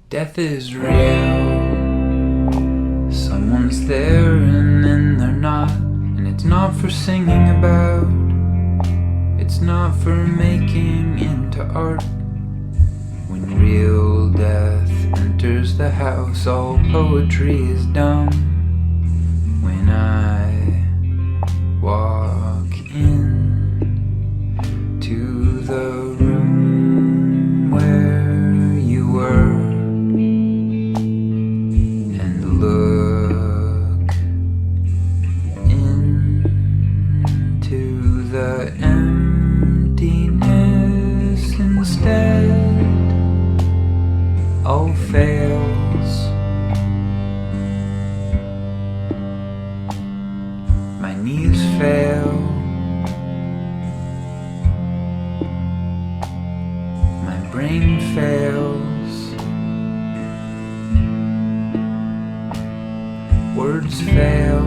Death is real. Someone's there and then they're not. And it's not for singing about. It's not for making into art. When real death enters the house, all poetry is dumb. When I walk in to the room where you were and look into the emptiness instead, all fails. My knees fail. My brain fails. Words fail.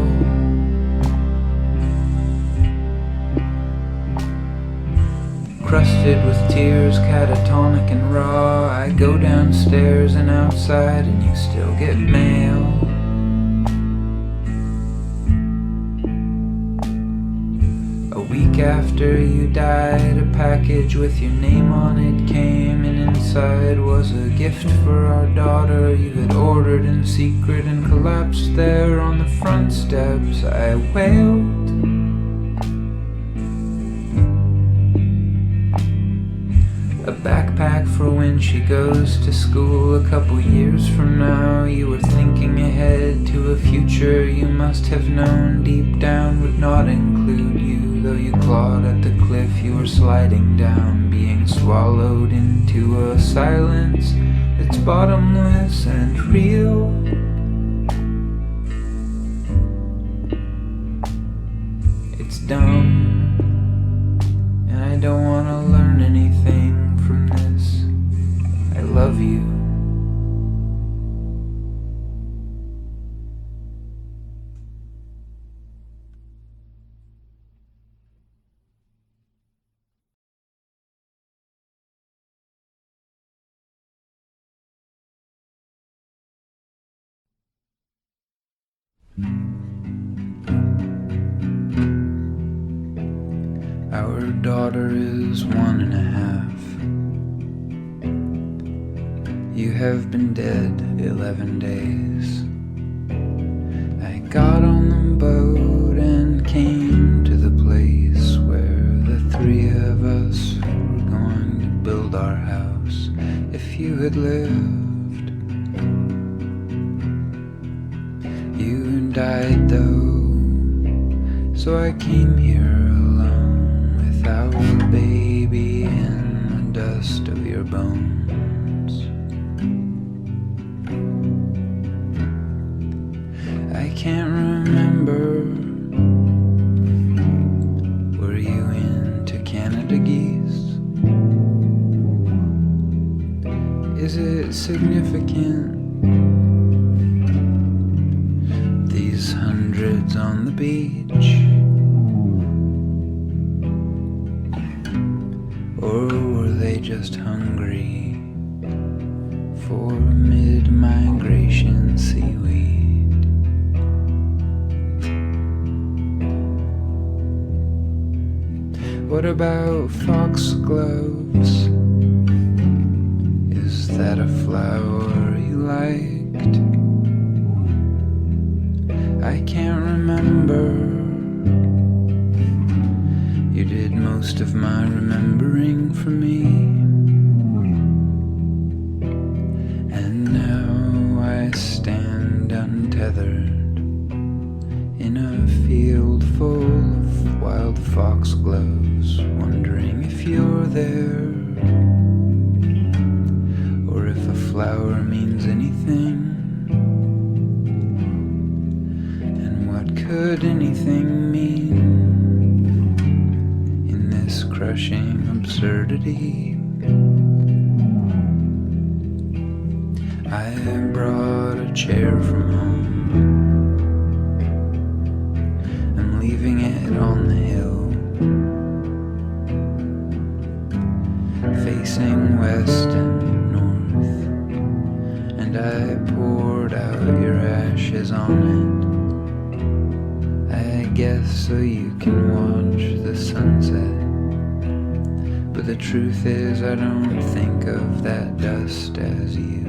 Crusted with tears, catatonic and raw, I go downstairs and outside and you still get mail. A week after you died, a package with your name on it came, and inside was a gift for our daughter you had ordered in secret and collapsed there on the front steps. I wailed. A backpack for when she goes to school a couple years from now. You were thinking ahead to a future you must have known deep down would not include you, though you clawed at the cliff you were sliding down, being swallowed into a silence that's bottomless and real. It's dumb, and I don't want to learn anything from this. I love you. Our daughter is 1.5. You have been dead 11 days. I got on the boat and came to the place where the three of us were going to build our house. If you had lived, you died though, so I came here alone without a baby in the dust of your bones. I can't remember. Were you into Canada geese? Is it significant, these hundreds on the beach? Or were they just hungry for mid-migration seaweed? What about foxgloves? Is that a flower you liked? I can't remember. You did most of my remembering for me. And now I stand untethered in a field full of wild foxgloves, wondering if you're there, or if a flower means anything. And what could anything mean in this crushing absurdity? I brought a chair from home. I'm leaving it on the hill, facing west and north, guess, so you can watch the sunset. But the truth is, I don't think of that dust as you.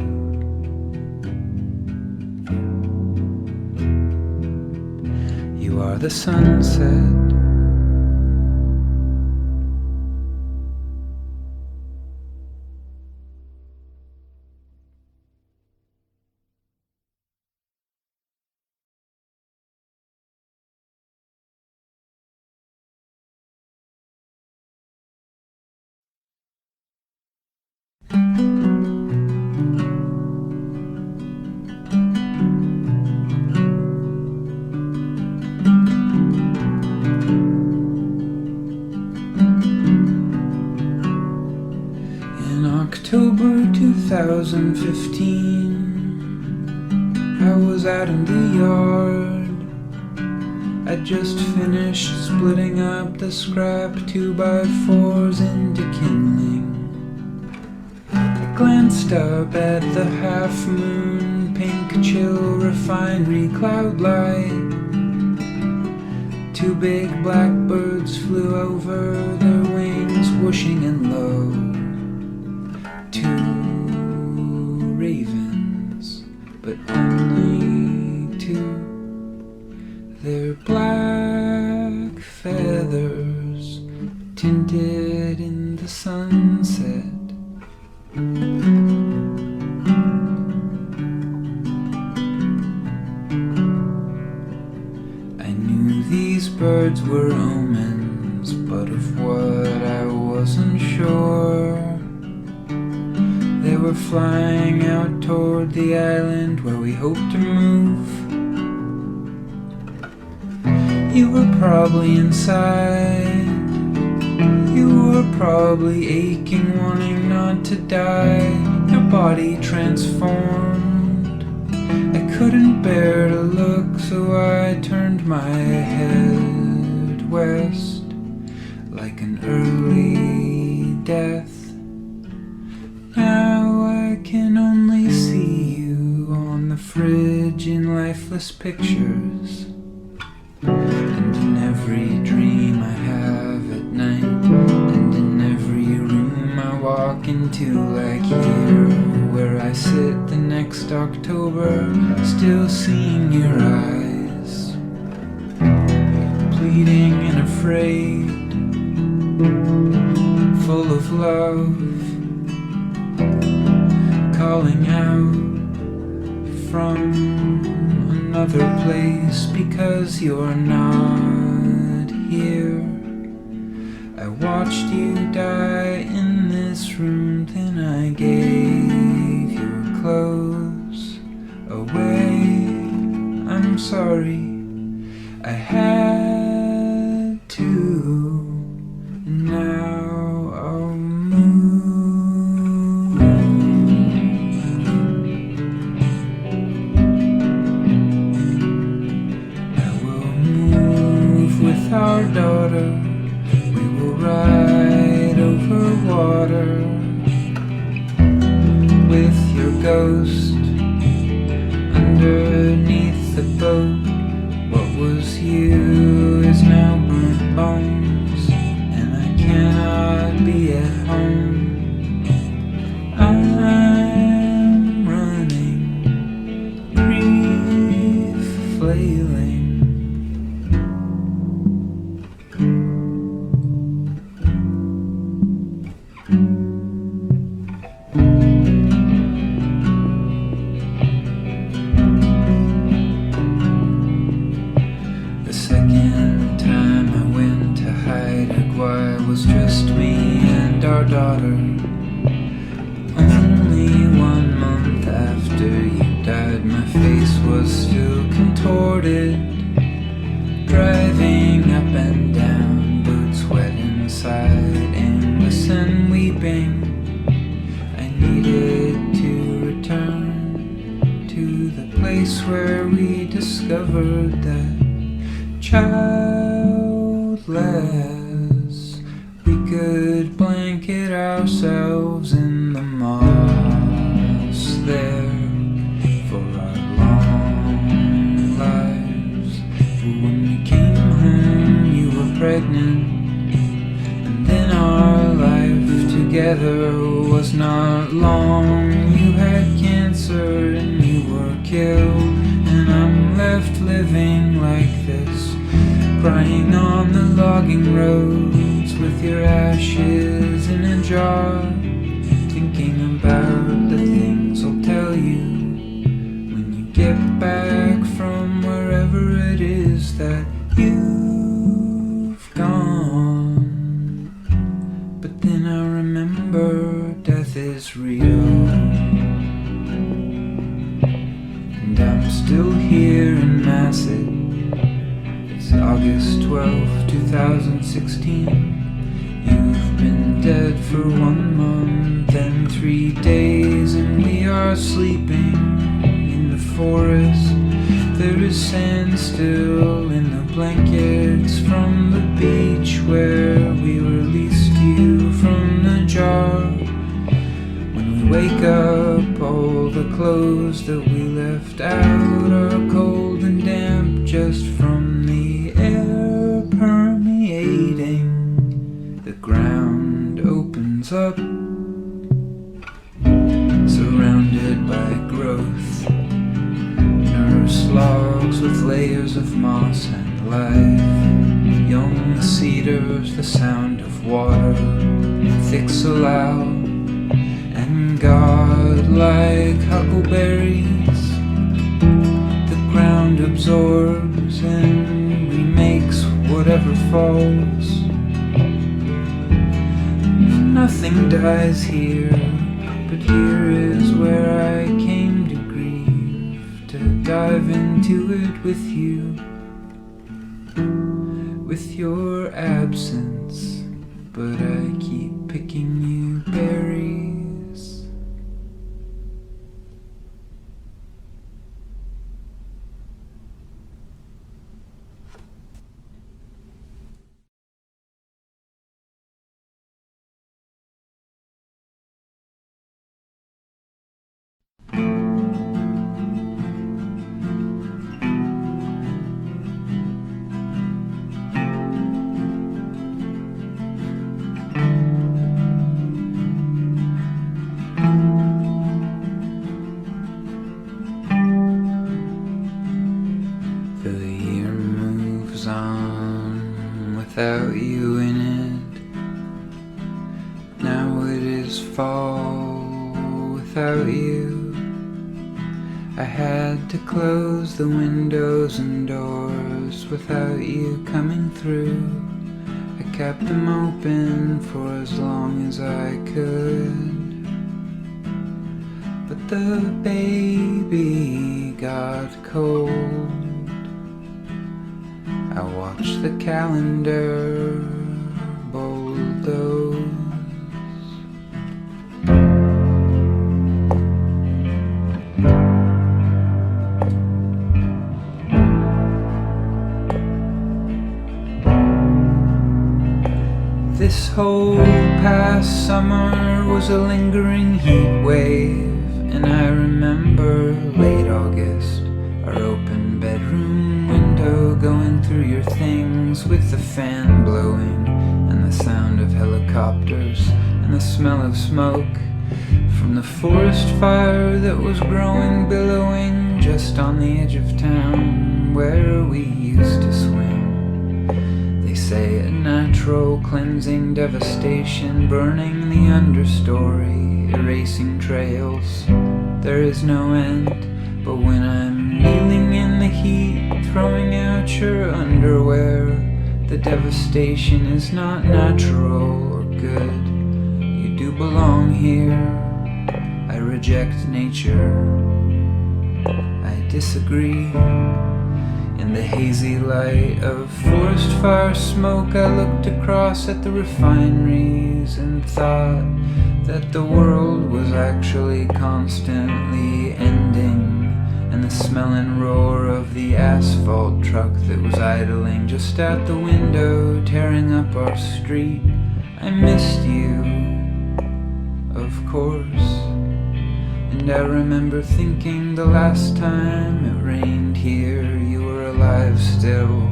You are the sunset. October 2015, I was out in the yard. I'd just finished splitting up the scrap 2x4s into kindling. I glanced up at the half-moon, pink chill refinery cloud light. Two big blackbirds flew over, their wings whooshing in low. Two ravens, but only two. Their black feathers tinted in the sunset. I knew these birds were omens, but of what I wasn't sure. They were flying out toward the island where we hoped to move. You were probably inside. You were probably aching, wanting not to die. Your body transformed. I couldn't bear to look, so I turned my head west like an early death. Now I can only see you on the fridge in lifeless pictures, and in every dream I have at night, and in every room I walk into, like here where I sit the next October, still seeing your eyes, pleading and afraid, full of love, calling out from another place because you're not here. I watched you die in this room, then I gave your clothes away. I'm sorry, I had to, and now I'll our daughter, we will ride over water with your ghost underneath the boat. What was you is now burnt bones, and I cannot be at home. I'm running, grief flailing. Was just me and our daughter. Only 1 month after you died, my face was still contorted, driving up and down, boots wet inside, aimless and weeping. I needed to return to the place where we discovered that childless we could blanket ourselves in the moss there for our long lives. But when we came home pregnant. And then our life together was not long. You had cancer and you were killed, and I'm left living like this, crying on the logging roads with your ashes in a jar, thinking about the things I'll tell you when you get back from wherever it is that you've gone. But then I remember death is real, and I'm still here in Masset. It's August 12th, 2016. You've been dead for 1 month and 3 days, and we are sleeping in the forest. There is sand still in the blankets from the beach where we released you from the jar. When we wake up, all the clothes that we left out are cold and damp just from the air permeating. The ground opens up, surrounded by growth, nurse logs with layers of moss and life, young cedars, the sound of water, thick so loud, and God-like huckleberries. The ground absorbs and remakes whatever falls. Nothing dies here, but here is where I came to grieve, to dive into it with you, with your absence, but I keep picking you berries. Without you in it, now it is fall without you. I had to close the windows and doors without you coming through. I kept them open for as long as I could, but the baby got cold. I watched the calendar bulldoze. This whole past summer was a lingering heat wave, and I remember late August, our open bedroom window going through your things with the fan blowing, and the sound of helicopters, and the smell of smoke from the forest fire that was growing, billowing just on the edge of town where we used to swim. They say a natural cleansing devastation, burning the understory, erasing trails. There is no end, but when I'm kneeling in the heat, throwing out your underwear, the devastation is not natural or good. You do belong here. I reject nature. I disagree. In the hazy light of forest fire smoke, I looked across at the refineries and thought that the world was actually constantly ending, and the smell and roar of the asphalt truck that was idling just out the window, tearing up our street. I missed you, of course, and I remember thinking the last time it rained here you were alive still,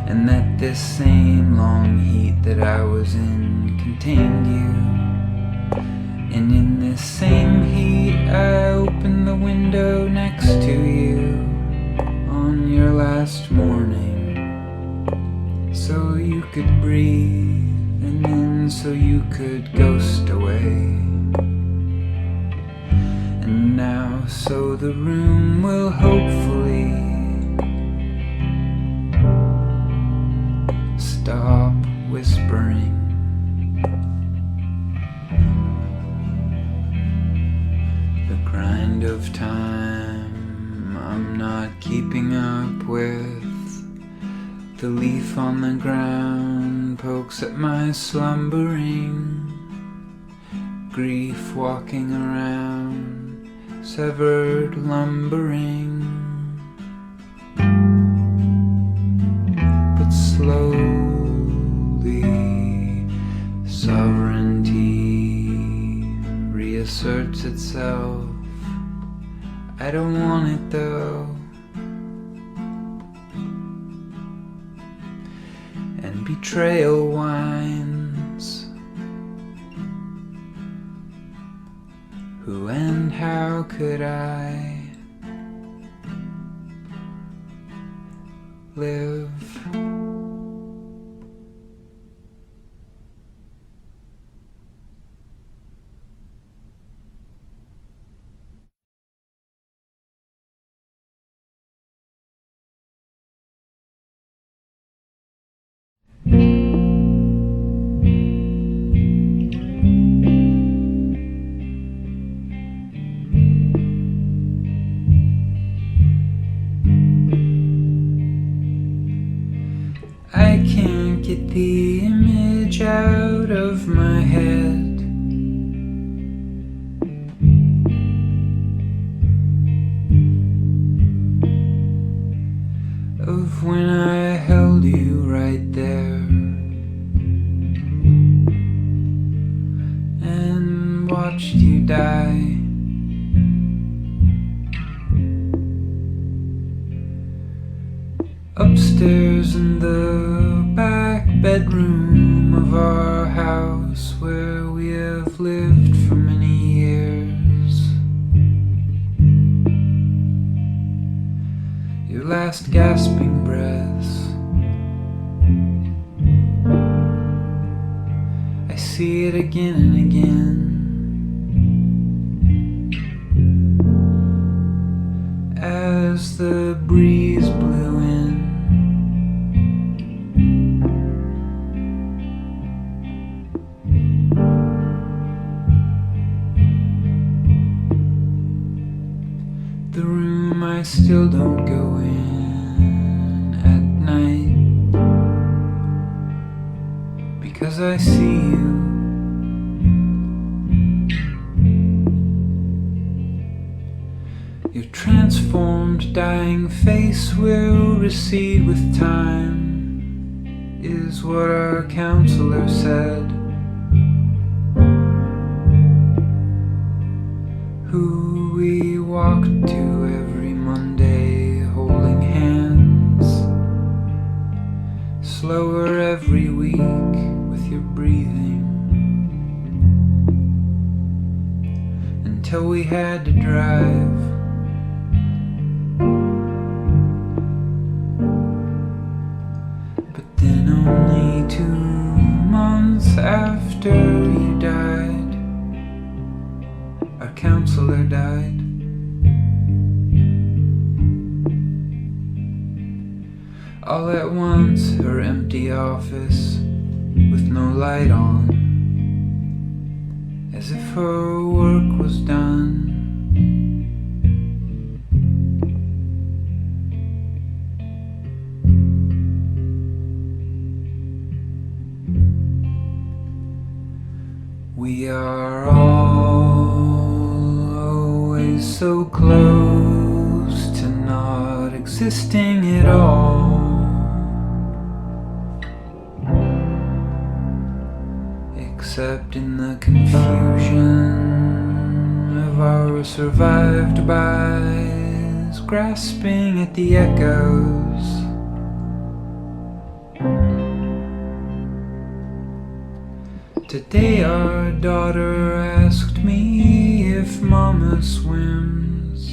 and that this same long heat that I was in contained you. And in this same heat I opened the window next to you on your last morning, so you could breathe, and then so you could ghost away. And now so the room will hopefully stop whispering. The grind of time I'm not keeping up with. The leaf on the ground pokes at my slumbering. Grief walking around, severed lumbering. But slowly sovereignty reasserts itself. I don't want it though. And betrayal whines. Who and how could I live? I can't get the image out of my head of when I held you right there and watched you die. Upstairs in the back bedroom of our house where we have lived for many years. Your last gasping breaths, I see it again and again. As the breeze blew in, the room I still don't go in at night, because I see you. Your transformed, dying face will recede with time, is what our counselor said. Who we walked to every Monday, holding hands, slower every week with your breathing, until we had to drive. But then only 2 months after you died, our counselor died. All at once, her empty office with no light on, as if her work was done. We are all always so close to not existing at all, except in the confusion of our survived bodies grasping at the echoes Today our daughter asked me if Mama swims.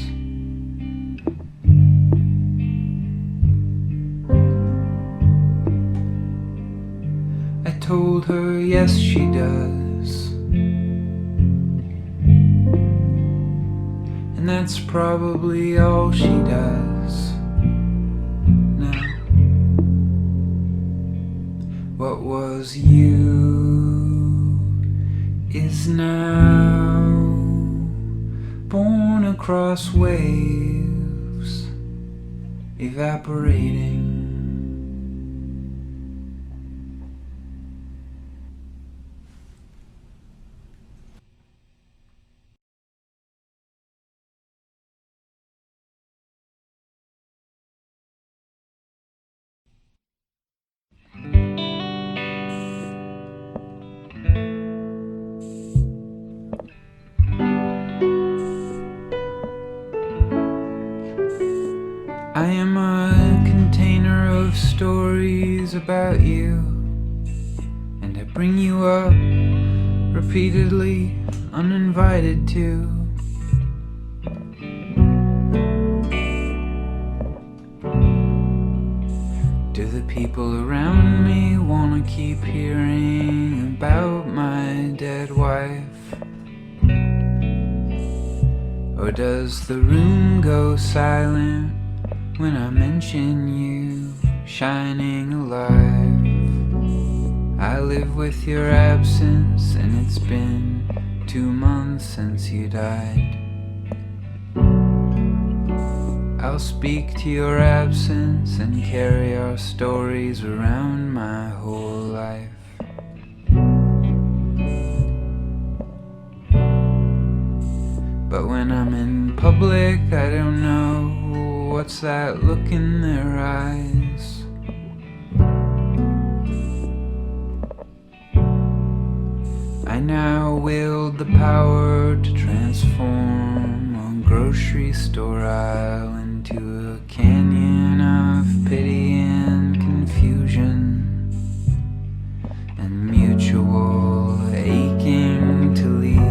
I told her yes she does, and that's probably all she does now. What was you is now born across waves, evaporating. I am a container of stories about you, and I bring you up repeatedly, uninvited to. Do the people around me wanna keep hearing about my dead wife? Or does the room go silent when I mention you shining alive? I live with your absence, and it's been 2 months since you died. I'll speak to your absence and carry our stories around my whole life. But when I'm in public, I don't know what's that look in their eyes. I now wield the power to transform a grocery store aisle into a canyon of pity and confusion and mutual aching to leave.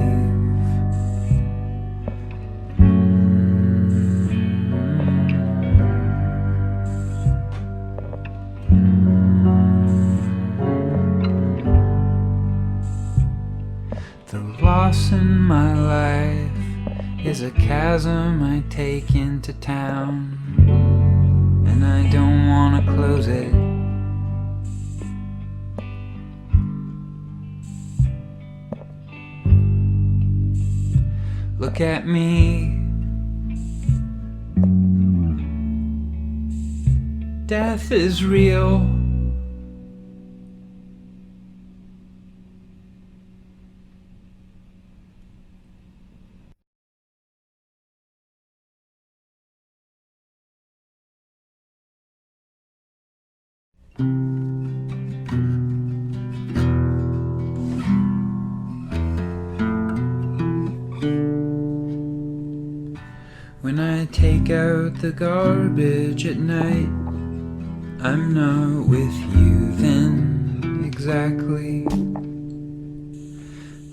The loss in my life is a chasm I take into town, and I don't want to close it. Look at me. Death is real. When I take out the garbage at night, I'm not with you then exactly.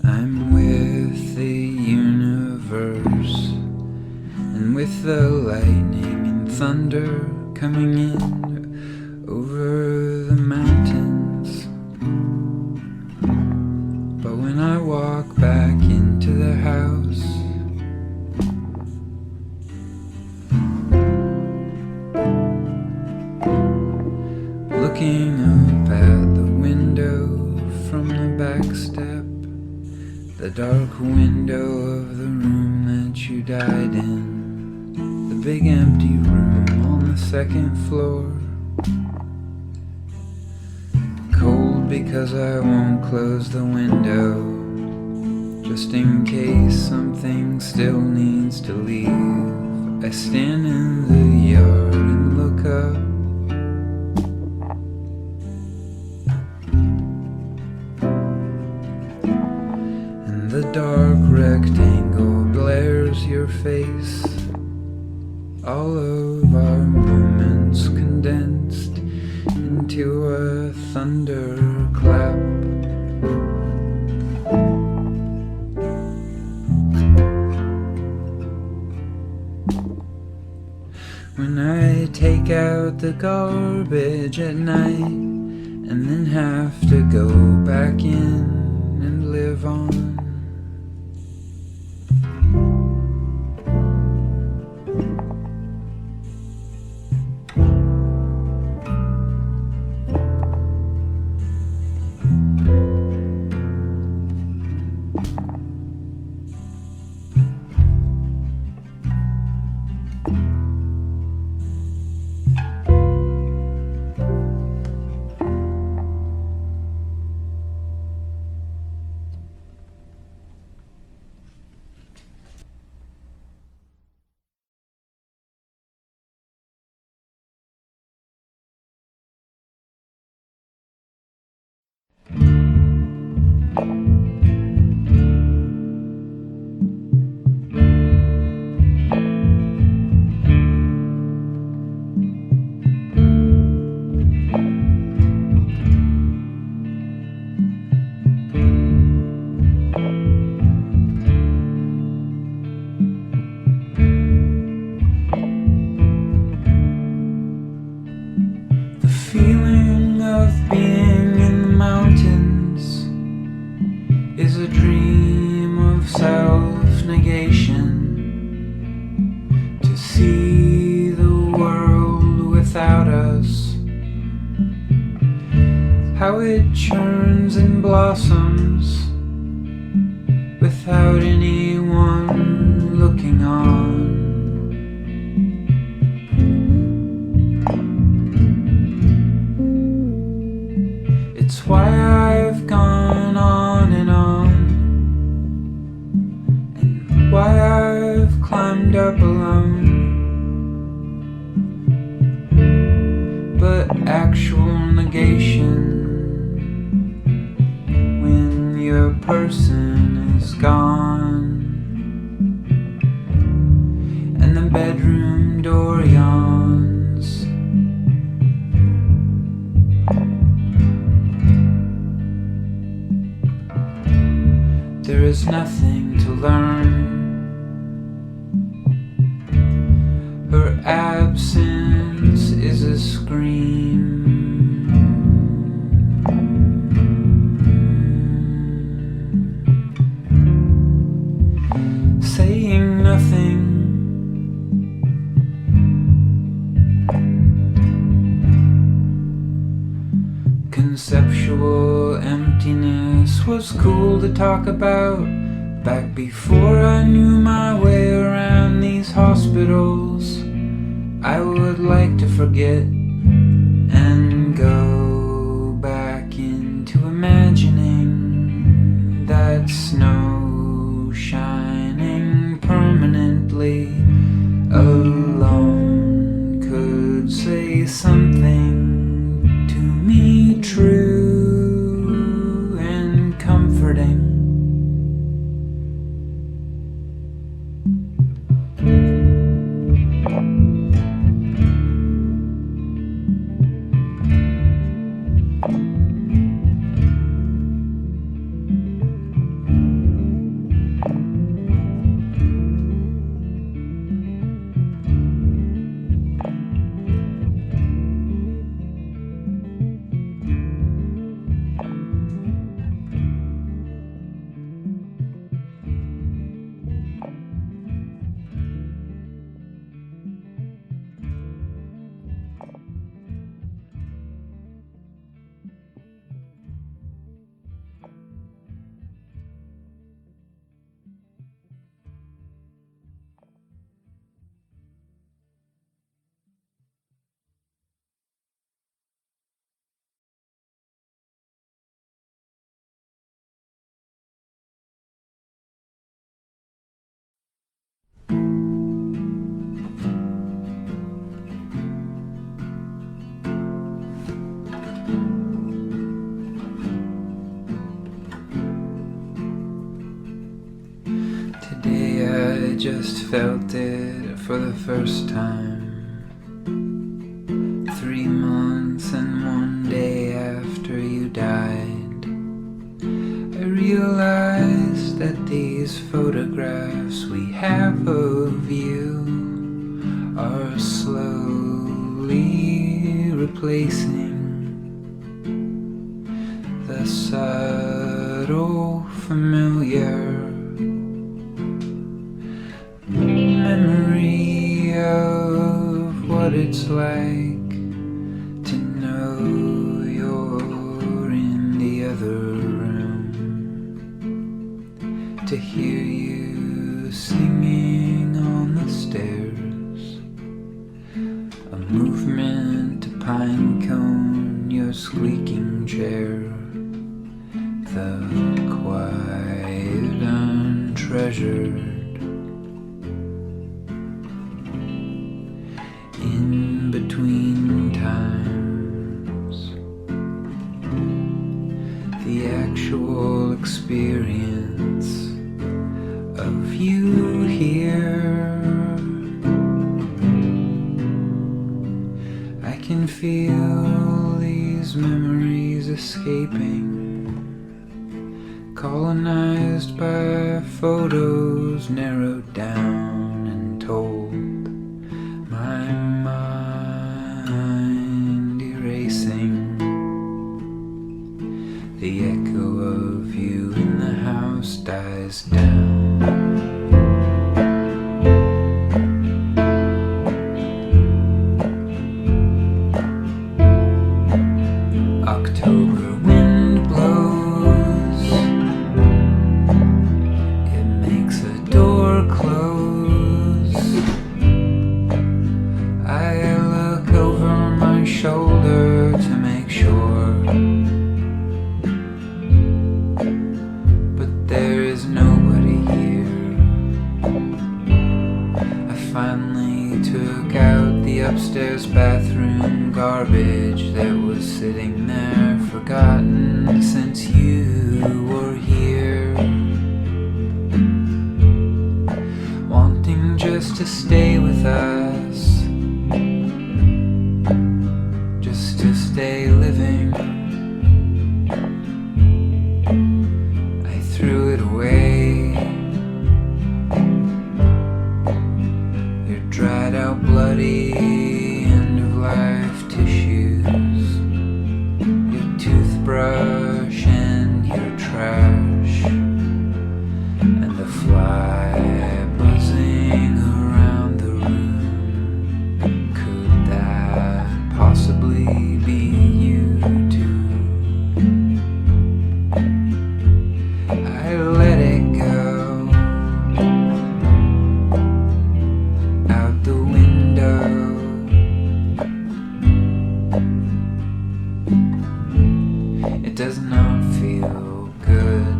I'm with the universe, and with the lightning and thunder coming in over the mountains. But when I walk back into the house, looking up at the window from the back step, the dark window of the room that you died in, the big empty room on the second floor. Cold because I won't close the window, just in case something still needs to leave. I stand in the yard and look up. The dark rectangle glares your face, all of our moments condensed into a thunderclap. take out the garbage at night and then have to go back in and live on. How it churns and blossoms without anyone looking on. It's why I've gone on and why I've climbed up alone. But actual negation, your person is gone and the bedroom door yawns. There is nothing to learn. Her absence is a scream. Saying nothing, conceptual emptiness was cool to talk about back before I knew my way around these hospitals. I would like to forget and go back into imagining that snow shining permanently alone could say something to me true and comforting. I just felt it for the first time. 3 months and 1 day after you died, I realized that these photographs we have of you are slowly replacing the subtle familiar memory of what it's like to know you're in the other room, to hear you singing on the stairs, a movement, a pine cone, your squeaking chair, the quiet untreasured. In between times, the actual experience of you here. I can feel these memories escaping, colonized by photos narrowed down and told, my mind erasing the echo of you in the house dies down. October wind blows, it makes a door close. I look over my shoulder to make sure, but there is nobody here. I finally took out the upstairs bathroom garbage that was sitting there forgotten since you were here, wanting just to stay with us, just to stay living. I threw it away, your dried out bloody end of life tissues, your toothbrush and your trash, and the fly buzzing around the room. Could that possibly be you too? I let it go out the window. It does not feel good.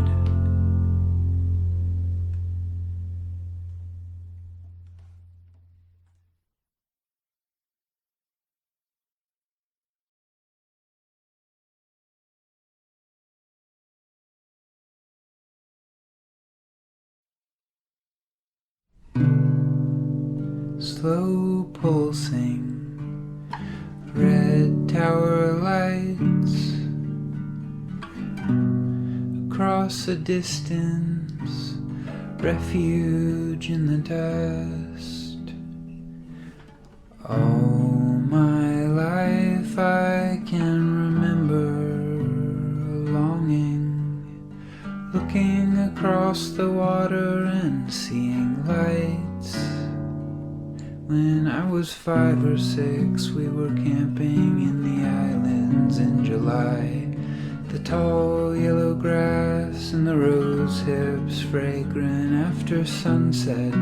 Slow pulsing red tower lights across a distance, refuge in the dust. All my life I can remember longing, looking across the water and seeing lights. When I was 5 or 6, we were camping in the islands in July. The tall yellow grass and the rose hips fragrant after sunset,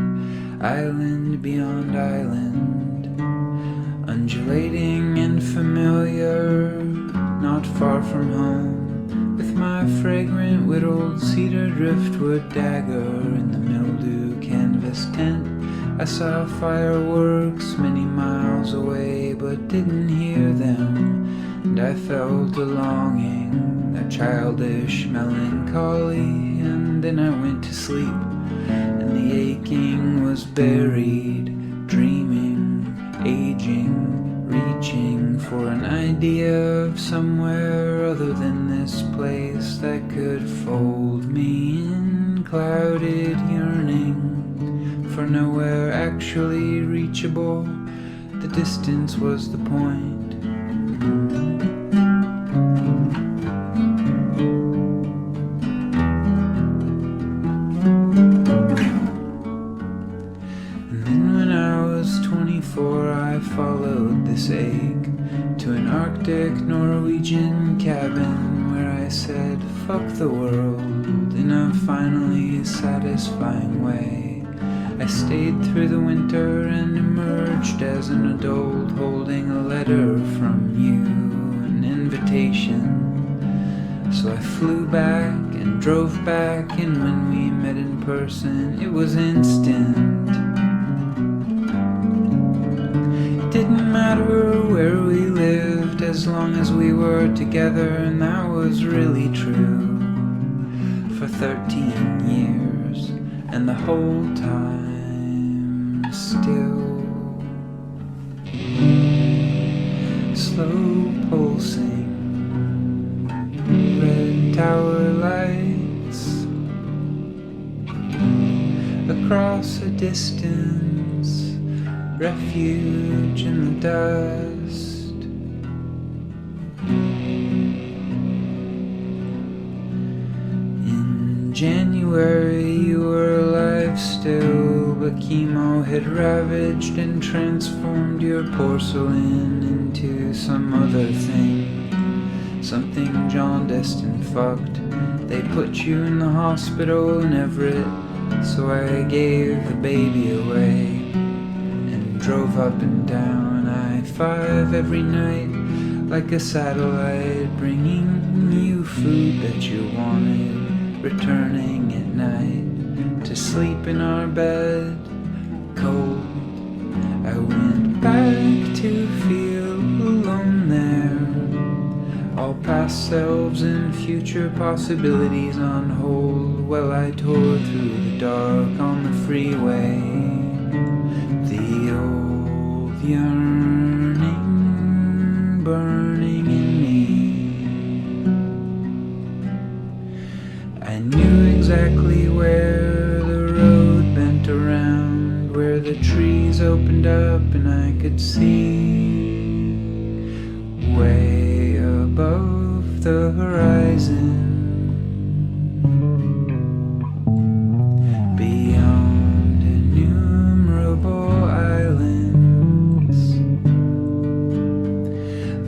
island beyond island, undulating and familiar, not far from home, with my fragrant whittled cedar driftwood dagger in the mildew canvas tent. I saw fireworks many miles away, but didn't hear them, and I felt a longing, a childish melancholy, and then I went to sleep, and the aching was buried, dreaming, aging, reaching for an idea of somewhere other than this place that could fold me in clouded yearning, for nowhere actually reachable. The distance was the point. Norwegian cabin where I said fuck the world in a finally satisfying way. I stayed through the winter and emerged as an adult holding a letter from you, an invitation. So I flew back and drove back, and when we met in person it was instant. It didn't matter where we lived as long as we were together, and that was really true for 13 years, and the whole time still slow pulsing red tower lights across a distance, refuge in the dust. In January you were alive still, but chemo had ravaged and transformed your porcelain into some other thing. Something jaundiced and fucked. They put you in the hospital in Everett, so I gave the baby away and drove up and down I-5 every night like a satellite, bringing you food that you wanted, returning at night to sleep in our bed, cold. I went back to feel alone there, all past selves and future possibilities on hold, while I tore through the dark on the freeway. The old yearning burning in me. I knew exactly where the road bent around, where the trees opened up and I could see way above the horizon, beyond innumerable islands.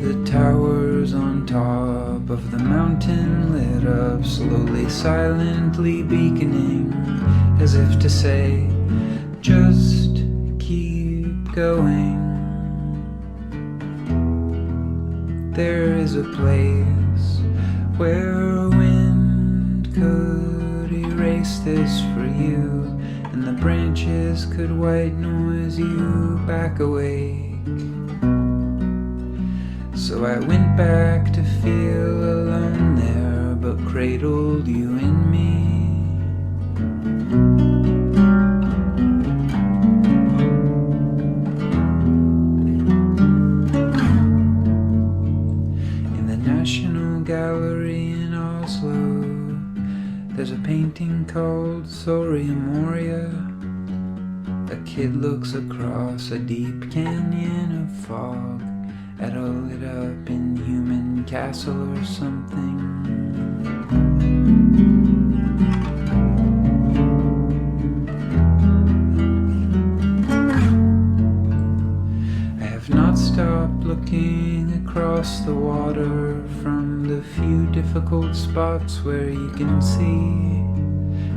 The towers on top of the mountain lit up slowly, silently beaconing, as if to say, just keep going. There is a place where wind could erase this for you, and the branches could white noise you back awake. So I went back to feel alone there, but cradled you in me. Gallery in Oslo, there's a painting called Soria Moria. A kid looks across a deep canyon of fog at a lit up inhuman castle or something. I have not stopped looking across the water from the few difficult spots where you can see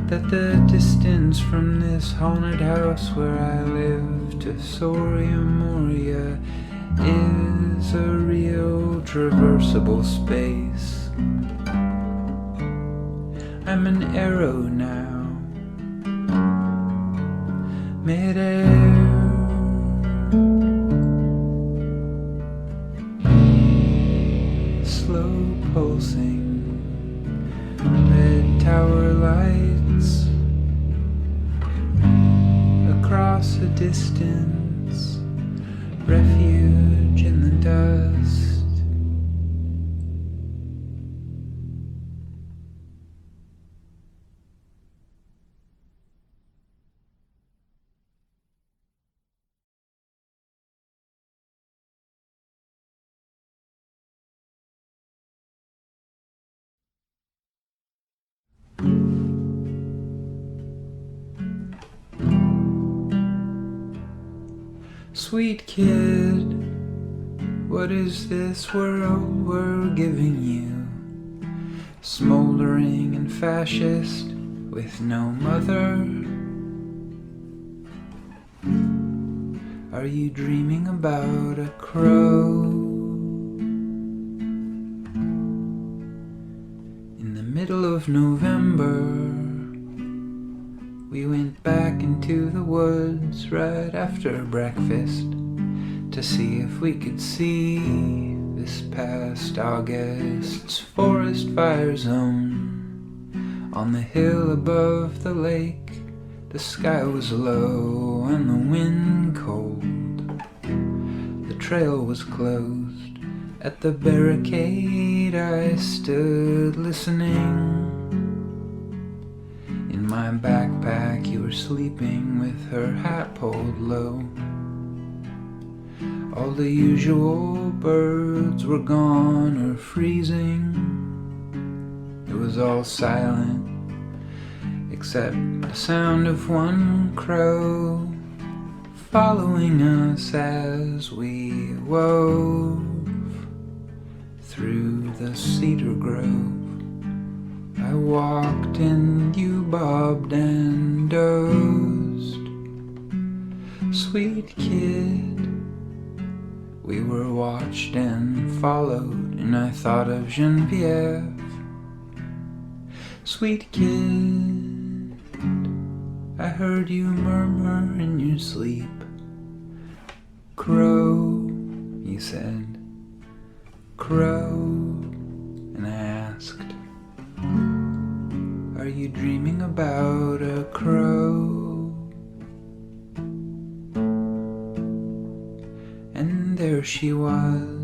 that the distance from this haunted house where I live to Soria Moria is a real traversable space. I'm an arrow now, mid-air, slow pulsing red tower lights across a distance, refuge in the dust. Sweet kid, What is this world we're giving you? Smoldering and fascist with no mother. Are you dreaming about a crow? In the middle of November, we went back into the woods right after breakfast to see if we could see this past August's forest fire zone. On the hill above the lake, the sky was low and the wind cold. The trail was closed. At the barricade I stood listening. In my backpack you were sleeping with her hat pulled low. All the usual birds were gone or freezing. It was all silent except the sound of one crow following us as we wove through the cedar grove. I walked and you bobbed and dozed. Sweet kid, we were watched and followed, and I thought of Genevieve. Sweet kid, I heard you murmur in your sleep. Crow, you said, crow, and I asked, are you dreaming about a crow? And there she was,